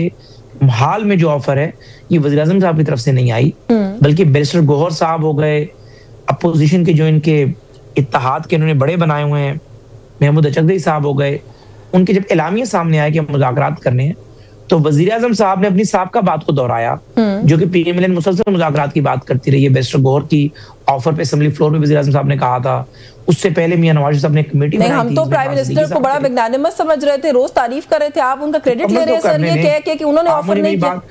हाल में जो ऑफर है ये वजीर आजम साहब की तरफ से नहीं आई, बल्कि बैरिस्टर गौहर साहब हो गए, अपोजिशन के जो इनके इत्तेहाद के इन्होंने बड़े बनाए हुए हैं, महमूद अचकदरी साहब हो गए, उनके जब एलामिया सामने आया कि मुज़ाकरात करने हैं तो वजीर आजम साहब ने अपनी साबका बात को दोहराया जो कि PMLN मुसलसल मुज़ाकरात की बात करती रही है। बैरिस्टर गौहर की ऑफर पे असेंबली फ्लोर में वजीर आजम साहब ने कहा था, उससे पहले मियां नवाज साहब ने कमेटी बनाई थी। हम तो प्राइम मिनिस्टर को बड़ा मैग्नानिमस समझ रहे थे, रोज तारीफ कर रहे थे, आप उनका क्रेडिट ले रहे हैं सर, ये कह के कि उन्होंने ऑफर नहीं किया।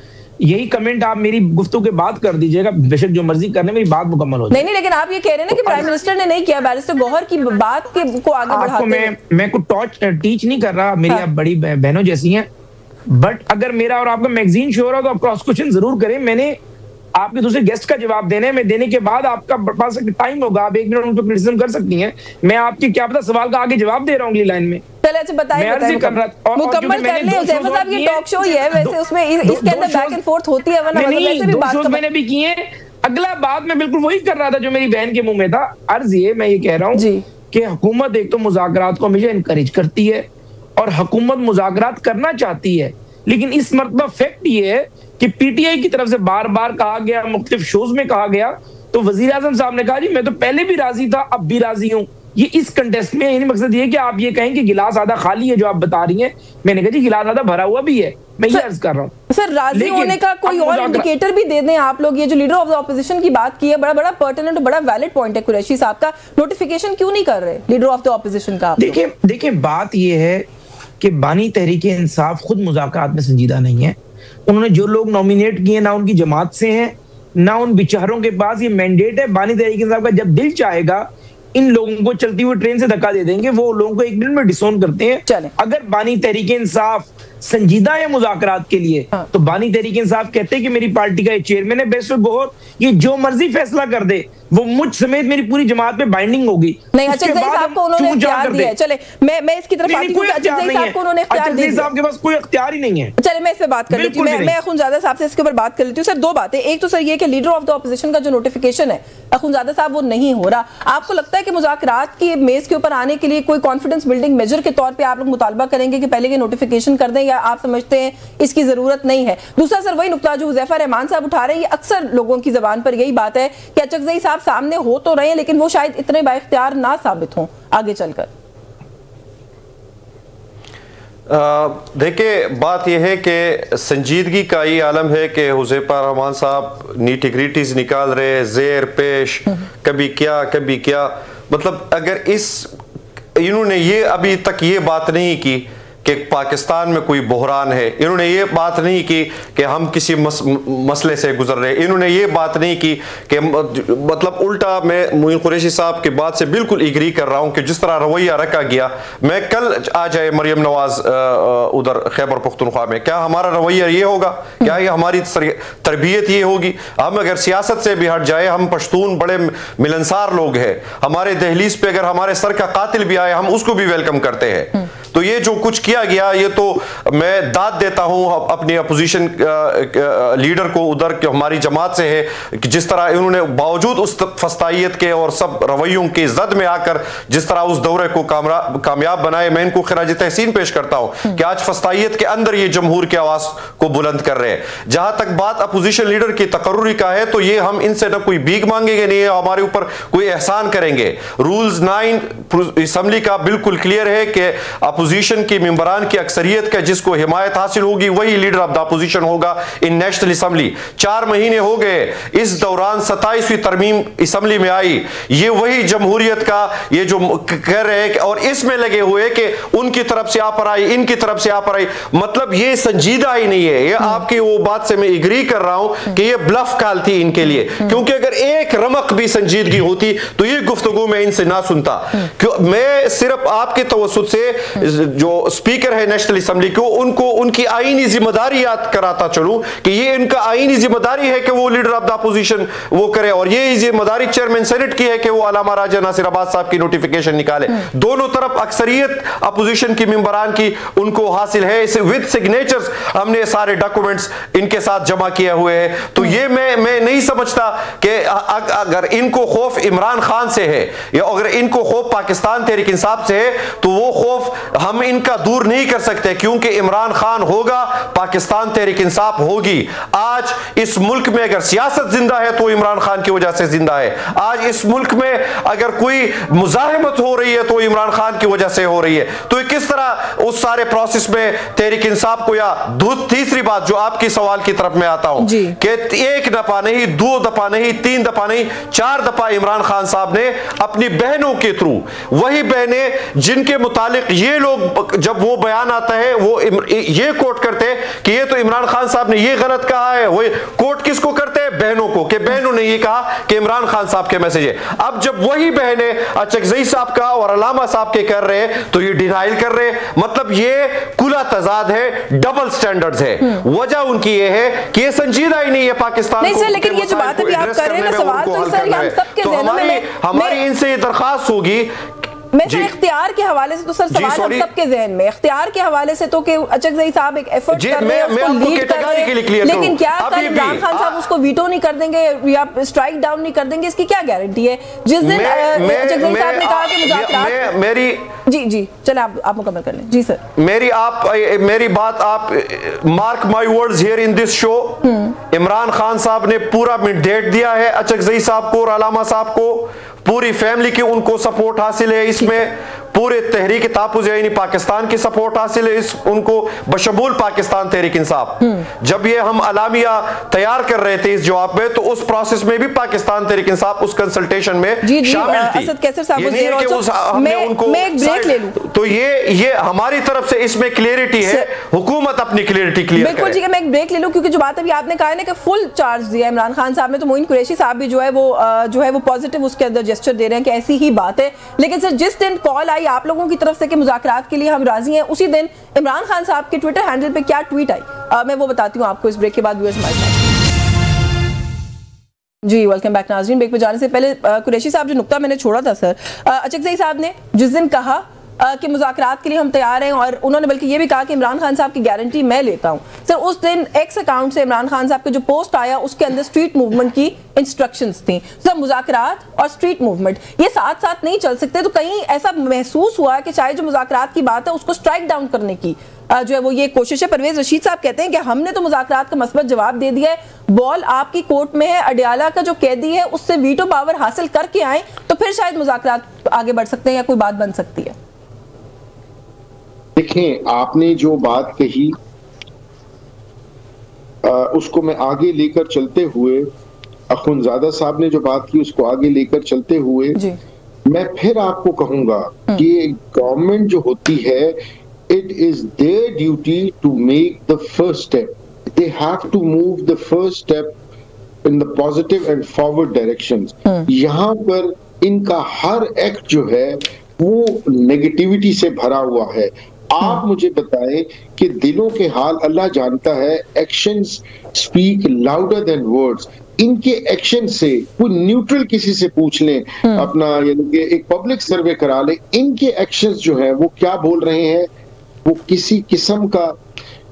यही कमेंट आप मेरी गुफ्तगू के बाद कर दीजिएगा, बेशक जो मर्जी करने, मेरी बात मुकम्मल हो जाए। नहीं, लेकिन आप ये कह रहे हैं ना कि प्राइम मिनिस्टर ने नहीं किया, बैरिस्टर गौहर की बात को आगे बढ़ाते हैं। मैं कुछ टीच नहीं कर रहा, मेरी आप बड़ी बहनों जैसी हैं, बट अगर मेरा और आपका मैगजीन शो हो रहा तो आप क्रॉस क्वेश्चन जरूर करें। मैंने आपके दूसरे गेस्ट का जवाब देने में देने के बाद आपका पास टाइम होगा, आप 1 मिनट उनको क्रिटिसिज्म कर सकती हैं। मैं आपके क्या पता सवाल का आगे जवाब दे रहा हूँ अगली लाइन में। चलिए अच्छा बताइए, मुकम्मल कर लें हुज़ैफा साहब, ये टॉक शो ही है, वैसे उसमें इसके अंदर बैक एंड फोर्थ होती है, वरना वैसे भी बात तो मैंने भी की है। अगला बात मैं बिल्कुल वही कर रहा था जो मेरी बहन के मुंह में था। अर्ज ये मैं ये कह रहा हूँ कि हुकूमत एक तो मुज़ाकरात को हमेशा इनकरेज करती है और हुकूमत मुज़ाकरात करना चाहती है, लेकिन इस मरतबा फैक्ट ये है कि PTI की तरफ से बार बार कहा गया, मुख्तलिफ शोज में कहा गया, तो वजीर आजम साहब ने कहा जी मैं तो पहले भी राजी था, अब भी राजी हूँ। ये इस कंटेस्ट में यही मकसद ये कि आप ये कहें कि गिलास आधा खाली है जो आप बता रही हैं। मैंने कहा जी गिलास आधा भरा हुआ भी है, मैं ये अर्ज कर रहा हूँ। सर राजी होने का कोई और इंडिकेटर भी दे दें आप लोग। ये जो लीडर ऑफ द ऑपोजिशन की बात की है, बड़ा पर्टिनेंट और बड़ा वैलिड पॉइंट है कुरैशी साहब का, नोटिफिकेशन क्यों नहीं कर रहे लीडर ऑफ द ऑपोजिशन का? देखिए बात ये है कि बानी तहरीके इंसाफ खुद मुज़ाकरात में संजीदा नहीं है। उन्होंने जो लोग नॉमिनेट किए ना उनकी जमात से हैं, ना उन बेचारों के पास ये मैंडेट है। बानी तहरीके इंसाफ का जब दिल चाहेगा इन लोगों को चलती हुई ट्रेन से धक्का दे देंगे, वो लोगों को 1 मिनट में डिसोन करते हैं। अगर बानी तहरीके इंसाफ संजीदा है मुज़ाकरात के लिए, तो बानी तहरीके इंसाफ कहते हैं कि मेरी पार्टी का चेयरमैन है बैरिस्टर गौहर, ये जो मर्जी फैसला कर दे वो मुझ समेत मेरी पूरी जमात में बाइंडिंग होगी। नहीं, अचक ज़ई साहब को उन्होंने इख्तियार दिया है। चले मैं इसकी तरफ आती हूं, अचक ज़ई साहब को उन्होंने इख्तियार दिया है। साहब के पास कोई इख्तियार ही नहीं है। चले मैं इस पे बात कर लेती हूं, मैं अखुनज़ादा साहब से इसके ऊपर बात कर लेती हूं। सर, 2 बातें। एक तो सर ये कि लीडर ऑफ द ऑपोजिशन का जो नोटिफिकेशन है अखुनज़ादा साहब वो नहीं हो रहा। आपको लगता है कि मुज़ाकरात की मेज के ऊपर आने के लिए कोई कॉन्फिडेंस बिल्डिंग मेजर के तौर पे आप लोग मुतालबा करेंगे कि पहले ये नोटिफिकेशन कर दें, या आप समझते हैं इसकी जरूरत नहीं है? दूसरा सर, वही नुक्ता जो हुज़ैफा रहमान साहब उठा रहे हैं, ये अक्सर लोगों की जबान पर यही बात है कि अचक ज़ई साहब सामने हो तो रहे हैं लेकिन वो शायद इतने बाइख्तियार ना साबित हों आगे चलकर। देखिए, बात यह है कि संजीदगी का ये आलम है कि हुज़ैफा रहमान साहब नीटी ग्रीटीज निकाल रहे, जेर पेश, कभी क्या, मतलब अगर इन्होंने ये अभी तक ये बात नहीं की कि पाकिस्तान में कोई बहरान है, इन्होंने ये बात नहीं की कि हम किसी मसले से गुजर रहे, इन्होंने ये बात नहीं की कि मतलब उल्टा मैं मोइन कुरैशी साहब की बात से बिल्कुल एग्री कर रहा हूं कि जिस तरह रवैया रखा गया। मैं कल आ जाए मरियम नवाज उधर खैबर पख्तूनख्वा में, क्या हमारा रवैया ये होगा? क्या ये हमारी तरबियत ये होगी? हम अगर सियासत से भी हट जाए, हम पश्तून बड़े मिलनसार लोग हैं, हमारे दहलीज पे अगर हमारे सर का कातिल भी आए हम उसको भी वेलकम करते हैं। तो ये जो कुछ किया गया, ये तो मैं दाद देता हूं अपनी अपोजिशन लीडर को उधर कि हमारी जमात से है कि जिस तरह इन्होंने बावजूद उस फस्तायत के और सब रवैयों के जद में आकर जिस तरह उस दौरे को कामयाब बनाए, मैं इनको खिराज तहसीन पेश करता हूं कि आज फस्तायत के अंदर ये जमहूर की आवाज को बुलंद कर रहे हैं। जहां तक बात अपोजिशन लीडर की तकर्रुरी का है, तो ये हम इनसे न कोई भीख मांगेंगे, नहीं हमारे ऊपर कोई एहसान करेंगे। रूल्स 9 असम्बली का बिल्कुल क्लियर है कि अपोजिशन की मेंबरान की अक्सरियत का जिसको हिमायत हासिल होगी वही लीडर ऑफ द अपोजिशन होगा इन नेशनल असम्बली। 4 महीने हो गए, इस दौरान 27वीं तरमीम असम्बली में आई, ये वही जमहूरियत का ये जो कह रहे हैं और इसमें लगे हुए कि उनकी तरफ से आप आई, इनकी तरफ से आप आई, मतलब ये संजीदा ही नहीं है। ये आपकी वो बात से मैं एग्री कर रहा हूं कि ये ब्लफ कॉल थी इनके लिए, क्योंकि अगर एक रमक भी संजीदगी होती तो ये गुफ्तगू में इनसे ना सुनता। मैं सिर्फ आपके तवस्सुत से जो स्पीकर है नेशनल असम्बली को उनको उनकी आईनी जिम्मेदारी याद कराता चलूं कि ये इनका आईनी जिम्मेदारी है कि वो लीडर ऑफ द अपोजिशन वो करे, और ये जिम्मेदारी चेयरमैन सेनेट की है कि वो अलामा राजा नासिर अब्बास साहब की नोटिफिकेशन निकाले। दोनों तरफ अक्सरियत अपोजिशन की मेंबरान की उनको हासिल है, विद सिग्नेचर्स हमने सारे डॉक्यूमेंट्स इनके साथ जमा किए हुए हैं। तो ये मैं नहीं समझता कि अगर इनको खौफ इमरान खान से है या अगर इनको खौफ पाकिस्तान तहरीक इंसाफ से है तो वो खौफ हम इनका दूर नहीं कर सकते, क्योंकि इमरान खान होगा, पाकिस्तान तहरीक इंसाफ होगी। आज इस मुल्क में अगर सियासत जिंदा है तो इमरान खान की वजह से जिंदा है। आज इस मुल्क में अगर कोई मुजाहिमत हो रही है तो इमरान खान की वजह से हो रही है। तो किस तरह उस सारे प्रोसेस में तहरीक इंसाफ को, या तीसरी बात जो आपके सवाल की तरफ में आता हूं कि 1 दफा नहीं, 2 दफा नहीं, 3 दफा नहीं, 4 दफा इमरान खान साहब ने अपनी बहनों के थ्रू, वही बहनें जिनके मुतालिक ये लोग जब वो बयान आता है वो ये कोट करते हैं कि ये तो इमरान खान साहब ने ये गलत कहा है, वो कोट किसको करते हैं? बहनों को, कि बहनों ने ये कहा कि इमरान खान साहब के मैसेज है। अब जब वही बहनें अचक ज़ई साहब का और अलामा साहब के कर रहे हैं तो ये डिनाइल कर रहे हैं। मतलब ये खुला तजाद है, डबल स्टैंडर्ड्स है। वजह उनकी ये है कि ये संजीदा ही नहीं है पाकिस्तान नहीं सर, लेकिन ये जो बात अभी आप कर रहे हैं सवाल तो सर हम सबके ज़हनों में, हमारी इनसे दरखास्त होगी। मैं सर इख्तियार के हवाले से तो सर सवाल हम सबके जहन में, इख्तियार के हवाले से तो कि अचक ज़ई साहब एक एफर्ट कर रहे हैं, उसको लीड कर रहे हैं, लेकिन क्या कल इमरान खान साहब उसको वीटो नहीं कर देंगे या स्ट्राइक डाउन नहीं कर देंगे, इसकी क्या गारंटी है? जिस दिन अचक ज़ई साहब ने कहा कि मुज़ाकरात, मेरी जी चले आप मुकम्मल कर लें। जी सर, मेरी बात आप mark my words here in this show, Imran Khan साहब ने पूरा मैंडेट दिया है अचक ज़ई साहब को और अलामा साहब को, पूरी फैमिली की उनको सपोर्ट हासिल है इसमें। पूरे तहरीक तापुज़ यानी पाकिस्तान की सपोर्ट हासिल है, इस उनको बशमूल पाकिस्तान तहरीक इंसाफ। जब ये हम अलामिया तैयार कर रहे थे इस जवाब में, तो उस प्रोसेस में भी पाकिस्तान तहरीक इंसाफ उस कंसल्टेशन में शामिल थी। ये नहीं है कि हमने उनको, तो ये हमारी तरफ से इसमें क्लियरिटी है, हुकूमत अपनी क्लियरिटी क्लियर करे। बिल्कुल जी, मैं एक ब्रेक ले लूं, क्योंकि जो बात अभी आपने कहा है ना कि फुल चार्ज दिया इमरान खान साहब ने, तो मोइन कुरैशी साहब भी जो है वो पॉजिटिव उसके अंदर जेस्चर दे रहे हैं कि ऐसी ही बात है। लेकिन सर, जिस दिन कॉल आई आप लोगों की तरफ से कि मुज़ाकरात के लिए हम राजी हैं, उसी दिन इमरान खान साहब के ट्विटर हैंडल पे क्या ट्वीट आई, मैं वो बताती हूँ आपको इस ब्रेक के बाद। जी वेलकम बैक नाज़रीन। ब्रेक पे जाने से पहले कुरैशी साहब, जो नुक्ता मैंने छोड़ा था सर, अचकज़ई साहब ने जिस दिन कहा कि मुज़ाकरात के लिए हम तैयार हैं, और उन्होंने बल्कि ये भी कहा कि इमरान खान साहब की गारंटी मैं लेता हूं सर, उस दिन एक्स अकाउंट से इमरान खान साहब का जो पोस्ट आया उसके अंदर स्ट्रीट मूवमेंट की इंस्ट्रक्शंस थी। सर, मुज़ाकरात और स्ट्रीट मूवमेंट ये साथ साथ नहीं चल सकते, तो कहीं ऐसा महसूस हुआ कि शायद जो मुज़ाकरात की बात है उसको स्ट्राइक डाउन करने की जो है वो ये कोशिश है। परवेज रशीद साहब कहते हैं कि हमने तो मुज़ाकरात का मस्बत जवाब दे दिया है, बॉल आपकी कोर्ट में है, अडियाला का जो कैदी है उससे वीटो पावर हासिल करके आए तो फिर शायद मुज़ाकरात आगे बढ़ सकते हैं या कोई बात बन सकती है। देखें, आपने जो बात कही उसको मैं आगे लेकर चलते हुए, अखुनजादा साहब ने जो बात की उसको आगे लेकर चलते हुए मैं फिर आपको कहूंगा कि गवर्नमेंट जो होती है, it is their duty to make the first step. They have to move the first step in the positive and forward directions. यहाँ पर इनका हर एक्ट जो है वो नेगेटिविटी से भरा हुआ है। आप मुझे बताएं कि दिलों के हाल अल्लाह जानता है। Actions speak louder than words. इनके एक्शन से कोई न्यूट्रल किसी से पूछ लें, अपना यानी कि एक पब्लिक सर्वे करा लें, इनके एक्शंस जो है वो क्या बोल रहे हैं। वो किसी किस्म का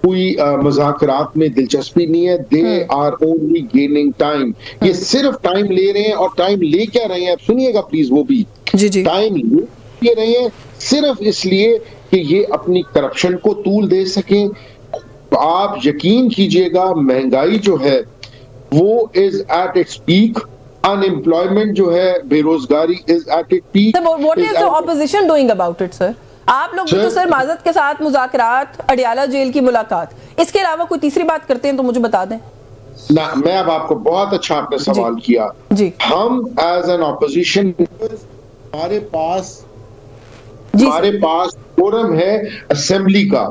कोई मुज़ाकरात में दिलचस्पी नहीं है। They are only gaining time. ये सिर्फ टाइम ले रहे हैं, और टाइम ले क्या रहे हैं आप सुनिएगा प्लीज। वो भी टाइम ले रहे हैं सिर्फ इसलिए कि ये अपनी करप्शन को तूल दे सकें। आप यकीन कीजिएगा, महंगाई जो है वो is at its peak, unemployment जो है, बेरोजगारी is at its peak. What is the opposition doing about it sir? आप लोग तो सर माजरत के साथ मुज़ाकरात, अडियाला जेल की मुलाकात, इसके अलावा कोई तीसरी बात करते हैं तो मुझे बता दें ना। मैं अब आपको बहुत अच्छा आपने सवाल किया जी। हम एज एन ऑपोजिशन हमारे पास फोरम है असेंबली का।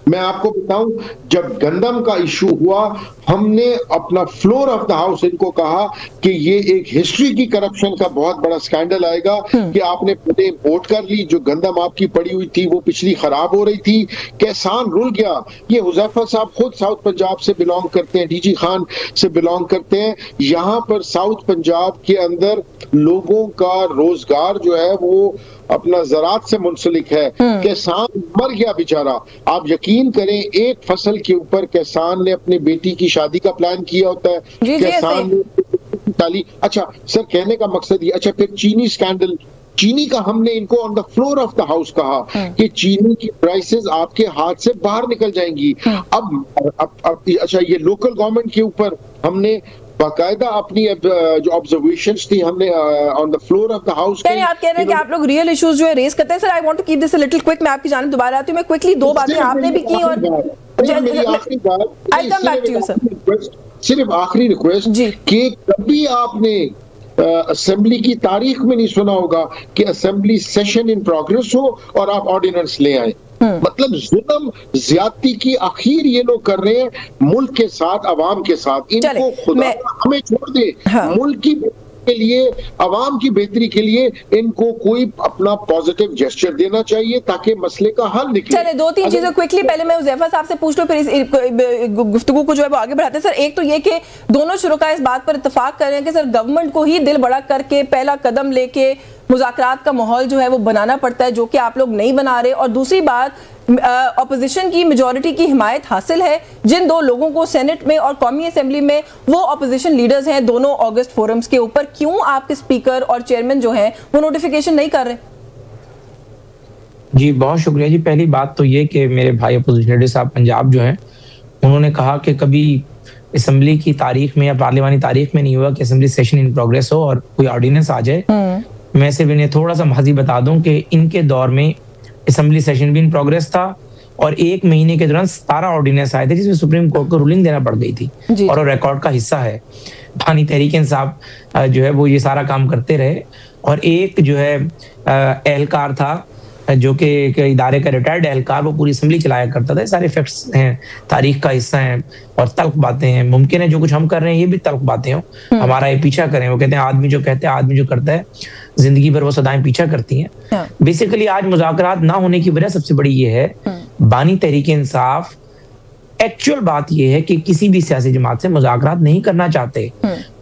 मैं आपको बताऊं, जब गंदम का इशू हुआ, हमने अपना फ्लोर ऑफ द हाउस इनको कहा कि ये एक हिस्ट्री की करप्शन का बहुत बड़ा स्कैंडल आएगा कि आपने पहले इंपोर्ट कर ली, जो गंदम आपकी पड़ी हुई थी वो पिछली खराब हो रही थी, किसान रुल गया। ये हुज़ैफा साहब खुद साउथ पंजाब से बिलोंग करते हैं, डीजी खान से बिलोंग करते हैं। यहाँ पर साउथ पंजाब के अंदर लोगों का रोजगार जो है वो अपना ज़राअत से मुंसलिक है। किसान मर गया बेचारा। आप यकीन करें, एक फसल के ऊपर किसान ने अपनी बेटी की शादी का प्लान किया होता है। किसान ने अच्छा सर, कहने का मकसद ये। अच्छा, फिर चीनी स्कैंडल, चीनी का हमने इनको on the floor of the house कहा कि चीनी की प्राइसेस आपके हाथ से बाहर निकल जाएंगी। अब अच्छा, ये लोकल गवर्नमेंट के ऊपर हमने बाकायदा अपनी जो ऑब्जर्वेशंस थी हमने on the floor of the house. आप कह रहे हैं कि आप लोग रियल इश्यूज जो है रेज करते हैं। Sir, I want to keep this a little quick. मैं आपकी जानिब दोबारा आती हूं। मैं क्विकली दो बातें आपने भी की और सिर्फ आखिरी रिक्वेस्ट कि कभी आपने असेंबली की तारीख में नहीं सुना होगा कि असेंबली सेशन इन प्रोग्रेस हो और आप ऑर्डिनेंस ले आए। मतलब जुल्म ज्यादती की आखिर ये लोग कर रहे हैं मुल्क के साथ, अवाम के साथ। इनको खुदा हमें छोड़ दे। मुल्क की के लिए, अवाम की बेहतरी के लिए इनको कोई अपना पॉजिटिव जेस्चर देना चाहिए ताकि मसले का हल निकले। चले, दो तीन चीजें क्विकली पहले मैं हुज़ैफा साहब से पूछ लूं, फिर इस गुफ्तगू को जो है वो आगे बढ़ाते हैं। सर, एक तो ये कि दोनों शुरका इस बात पर इत्तेफाक कर रहे हैं कि सर गवर्नमेंट को ही दिल बड़ा करके पहला कदम लेके मुज़ाकरात का माहौल जो है वो बनाना पड़ता है, जो कि आप लोग नहीं बना रहे। और दूसरी बात, ऑपोजिशन की मेजॉरिटी की हिमायत हासिल है। जिन दो लोगों को सेनेट में और कौमी असेंबली में, वो ऑपोजिशन लीडर्स हैं दोनों अगस्त फोरम्स के ऊपर। क्यों आपके स्पीकर और चेयरमैन जो हैं वो नोटिफिकेशन नहीं कर रहे? जी बहुत शुक्रिया जी। पहली बात तो ये कि मेरे भाई अपोजिशन लीडर साहब पंजाब जो हैं, उन्होंने कहा कि कभी असेंबली की तारीख में या पार्लियामानी तारीख में नहीं हुआ कि असेंबली सेशन इन प्रोग्रेस हो और कोई ऑर्डिनेंस आ जाए। मैं सिर्फ इन्हें थोड़ा सा माजी बता दूं कि इनके दौर में असेंबली सेशन भी इन प्रोग्रेस था और 1 महीने के दौरान 17 ऑर्डिनेंस आए थे जिसमें सुप्रीम कोर्ट को रूलिंग देना पड़ गई थी और वो रिकॉर्ड का हिस्सा है। बानी तहरीक इंसाफ जो है वो ये सारा काम करते रहे और एक जो है एहलकार था जो कि इदारे का रिटायर्ड एहलकार, वो पूरी असेंबली चलाया करता था। सारे फैक्ट्स हैं, तारीख का हिस्सा हैं और तल्ख बातें हैं। मुमकिन है जो कुछ हम कर रहे हैं ये भी तल्ख बातें हो, हमारा ये पीछा करें। वो कहते हैं आदमी जो कहते हैं, आदमी जो करता है जिंदगी भर वो सदाएं पीछा करती हैं। बेसिकली आज मुज़ाकरात ना होने की वजह सबसे बड़ी ये है, बानी तहरीक इंसाफ एक्चुअल बात ये है कि किसी भी सियासी जमात से मुज़ाकरात नहीं करना चाहते।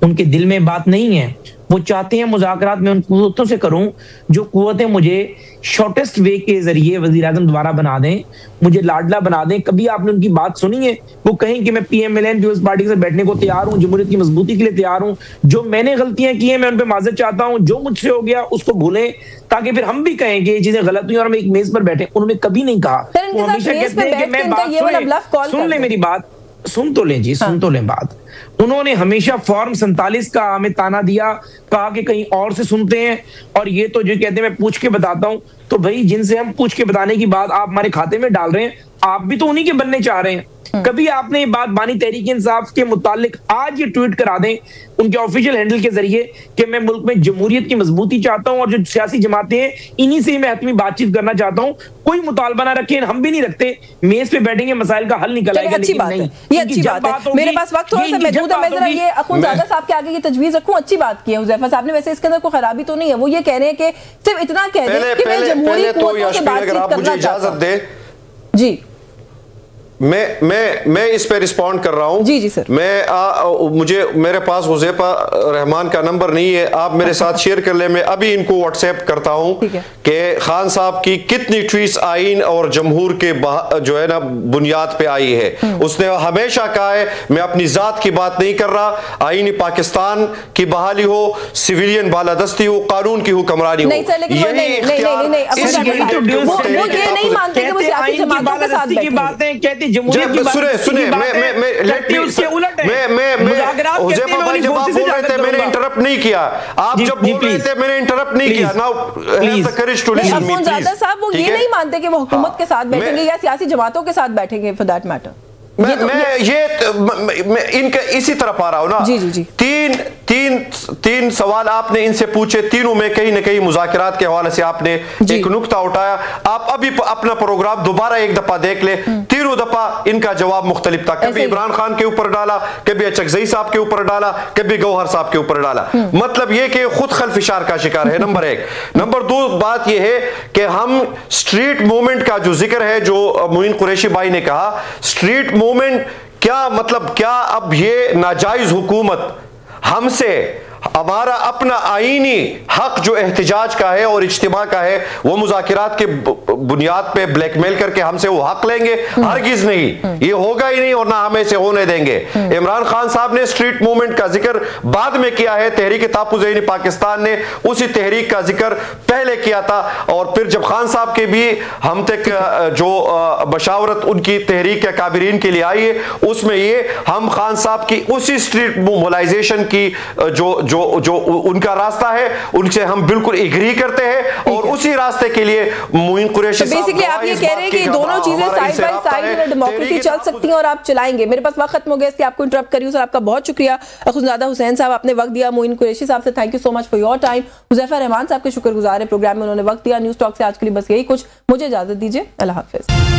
उनके दिल में बात नहीं है, वो चाहते हैं मुज़ाकरात में उन कुव्वतों से करूं जो कुव्वतें मुझे शॉर्टेस्ट वे के जरिए वज़ीर आज़म दोबारा बना दें, मुझे लाडला बना दें। कभी आपने उनकी बात सुनी है वो कहें कि मैं PMLN पीपल्स पार्टी से बैठने को तैयार हूं, जमहूरियत की मजबूती के लिए तैयार हूं, जो मैंने गलतियां की हैं मैं उन पे माजरत चाहता हूं, जो मुझसे हो गया उसको भूलें, ताकि फिर हम भी कहें कि ये चीजें गलत हुई और हम एक मेज पर बैठे। उन्होंने कभी नहीं कहा, वो हमेशा कहते हैं कि मैं बात सुन ले, मेरी बात सुन तो लें जी, सुन तो लें बात। उन्होंने हमेशा फॉर्म 47 का हमें ताना दिया, कहा कि कहीं और से सुनते हैं और ये तो जो कहते हैं मैं पूछ के बताता हूं। तो भाई जिनसे हम पूछ के बताने की बात आप हमारे खाते में डाल रहे हैं, आप भी तो उन्हीं के बनने चाह रहे हैं। कभी आपने ये बात बानी तहरीक इंसाफ के मुतालिक आज ये ट्वीट करा दें उनके ऑफिशियल हैंडल के जरिए कि मैं मुल्क में जमहूरियत की मजबूती चाहता हूं और जो सियासी जमातें हैं इन्हीं से मैं हतमी बातचीत करना चाहता हूं, कोई मुतालबा ना रखें, हम भी नहीं रखते, मेज पे बैठेंगे मसाइल का हल निकल आएगा। अच्छी बात है, ये अच्छी बात है। मेरे पास वक्त थोड़ा सा महदूद है, मैं जरा ये अखुंज़ादा साहब के आगे की तजवीज रखूं। अच्छी बात की है हुज़ैफा साहब ने, वैसे इसके अंदर कोई खराबी तो नहीं है। वो ये कह रहे हैं कि सिर्फ इतना कह दें कि मैं जमहूरी कुव्वतों से बातचीत करना चाहता हूं। जी मैं इस पे रिस्पॉन्ड कर रहा हूं। जी सर। मुझे मेरे पास हुज़ैफा रहमान का नंबर नहीं है, आप मेरे साथ शेयर कर ले। मैं अभी इनको व्हाट्सएप करता हूं कि खान साहब की कितनी ट्वीट्स आइन और जमहूर के जो है ना बुनियाद पे आई है। उसने हमेशा कहा है मैं अपनी जात की बात नहीं कर रहा, आईनी पाकिस्तान की बहाली हो, सिविलियन बालादस्ती हो, कानून की हुक्मरानी हो। जमहूरियत की बात सुने हुज़ैफा भाई जब आप बोल रहे थे मैंने इंटरप्ट नहीं किया, आप जब बोल रहे थे मैंने इंटरप्ट नहीं किया। Now have the courage to listen me please. साहब वो ये नहीं मानते कि वो हुकूमत के साथ बैठेंगे या सियासी जमातों के साथ बैठेंगे फॉर दैट मैटर। मैं इनका इसी तरफ आ रहा हूं ना। जी। तीन सवाल आपने इनसे पूछे, तीनों में कहीं ना कहीं मुज़ाकरात के हवाले से आपने एक नुक्ता उठाया। आप अभी अपना प्रोग्राम दोबारा एक दफा देख ले, तीनों दफा इनका जवाब मुख्तलिफ था। कभी इमरान खान के ऊपर डाला, कभी अचकज़ई साहब के ऊपर डाला, कभी गौहर साहब के ऊपर डाला। मतलब यह कि खुद खलफिशार का शिकार है, नंबर 1। नंबर 2 बात यह है कि हम स्ट्रीट मूवमेंट का जो जिक्र है, जो मोइन कुरैशी भाई ने कहा, स्ट्रीट मूवमेंट क्या मतलब, क्या अब ये नाजायज हुकूमत हमसे हमारा अपना आईनी हक जो एहतजाज का है और इज्तिमा का है वो मुज़ाकिरात के बुनियाद पे ब्लैकमेल करके हमसे वो हक लेंगे? हरगिज नहीं, ये होगा ही नहीं और ना हमें से होने देंगे। इमरान खान साहब ने स्ट्रीट मूवमेंट का जिक्र बाद में किया है, तहरीक तहफ़्फ़ुज़ आईन पाकिस्तान ने उसी तहरीक का जिक्र पहले किया था। और फिर जब खान साहब के भी हम तक जो बशावरत उनकी तहरीक के काबिरीन के लिए आई है, उसमें ये हम खान साहब की उसी स्ट्रीट मोबिलाइजेशन की जो उनका रास्ता है उनसे हम बिल्कुल एग्री करते हैं और उसी रास्ते के लिए मोइन कुरैशी साहब बेसिकली आप ये कह रहे हैं कि दोनों चीजें साइड बाय साइड डेमोक्रेसी चल सकती हैं और आप चलाएंगे। मेरे पास वक्त खत्म हो गया, इसलिए आपको इंटरप्ट करी हूं। सर आपका बहुत शुक्रिया। अखुंज़ादा हुसैन साहब आपने वक्त दिया। मोइन कुरैशी साहब से thank you so much for your time. Huzaifa Rahman साहब के शुक्रगुजार है, प्रोग्राम में उन्होंने वक्त दिया। न्यूज़ टॉक से आज के लिए बस यही कुछ। मुझे इजाजत दीजिए, अल्लाह हाफिज।